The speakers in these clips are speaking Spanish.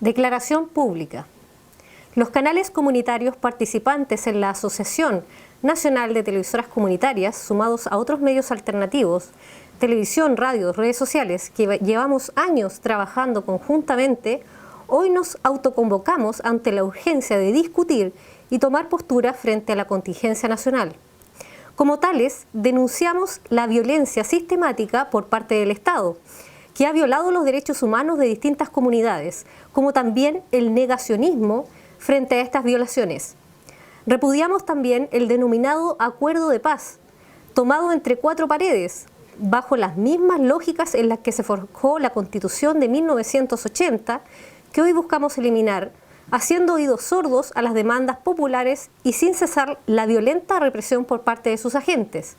Declaración pública. Los canales comunitarios participantes en la Asociación Nacional de Televisoras Comunitarias, sumados a otros medios alternativos, televisión, radio, redes sociales, que llevamos años trabajando conjuntamente, hoy nos autoconvocamos ante la urgencia de discutir y tomar postura frente a la contingencia nacional. Como tales, denunciamos la violencia sistemática por parte del Estado, que ha violado los derechos humanos de distintas comunidades, como también el negacionismo frente a estas violaciones. Repudiamos también el denominado Acuerdo de Paz, tomado entre cuatro paredes, bajo las mismas lógicas en las que se forjó la Constitución de 1980, que hoy buscamos eliminar, haciendo oídos sordos a las demandas populares y sin cesar la violenta represión por parte de sus agentes.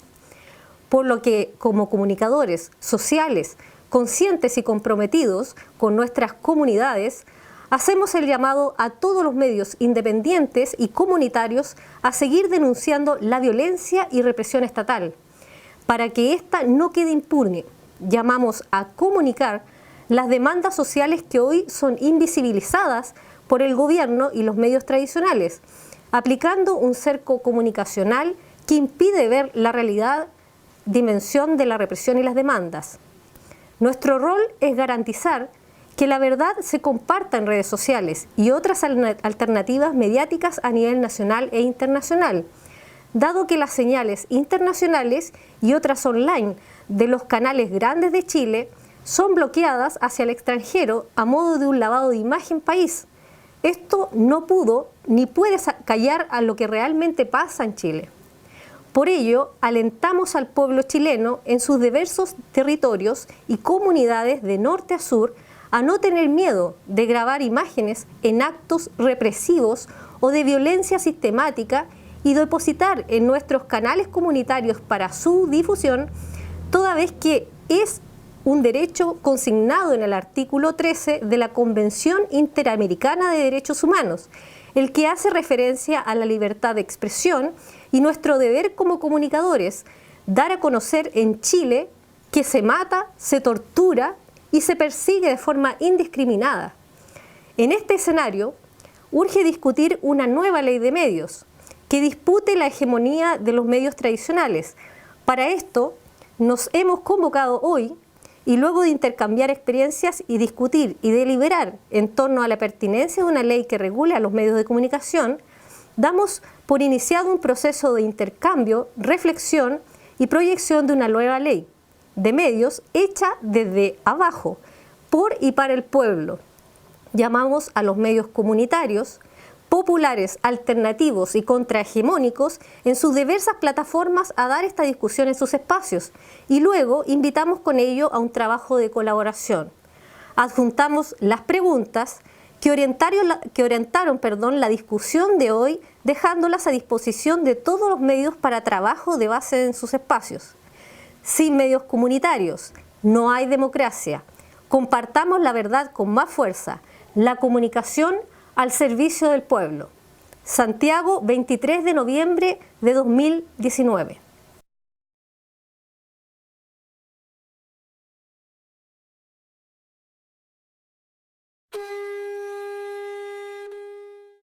Por lo que, como comunicadores sociales, conscientes y comprometidos con nuestras comunidades, hacemos el llamado a todos los medios independientes y comunitarios a seguir denunciando la violencia y represión estatal. Para que ésta no quede impune, llamamos a comunicar las demandas sociales que hoy son invisibilizadas por el gobierno y los medios tradicionales, aplicando un cerco comunicacional que impide ver la realidad, dimensión de la represión y las demandas. Nuestro rol es garantizar que la verdad se comparta en redes sociales y otras alternativas mediáticas a nivel nacional e internacional, dado que las señales internacionales y otras online de los canales grandes de Chile son bloqueadas hacia el extranjero a modo de un lavado de imagen país. Esto no pudo ni puede callar a lo que realmente pasa en Chile. Por ello, alentamos al pueblo chileno en sus diversos territorios y comunidades de norte a sur a no tener miedo de grabar imágenes en actos represivos o de violencia sistemática y depositar en nuestros canales comunitarios para su difusión, toda vez que es un derecho consignado en el artículo 13 de la Convención Interamericana de Derechos Humanos, el que hace referencia a la libertad de expresión y nuestro deber como comunicadores, dar a conocer en Chile que se mata, se tortura y se persigue de forma indiscriminada. En este escenario, urge discutir una nueva ley de medios que dispute la hegemonía de los medios tradicionales. Para esto, nos hemos convocado hoy y luego de intercambiar experiencias y discutir y deliberar en torno a la pertinencia de una ley que regule a los medios de comunicación, damos por iniciado un proceso de intercambio, reflexión y proyección de una nueva ley de medios hecha desde abajo, por y para el pueblo. Llamamos a los medios comunitarios, populares, alternativos y contrahegemónicos en sus diversas plataformas a dar esta discusión en sus espacios y luego invitamos con ello a un trabajo de colaboración. Adjuntamos las preguntas que orientaron la discusión de hoy, dejándolas a disposición de todos los medios para trabajo de base en sus espacios. Sin medios comunitarios no hay democracia. Compartamos la verdad con más fuerza, la comunicación al servicio del pueblo. Santiago, 23 de noviembre de 2019.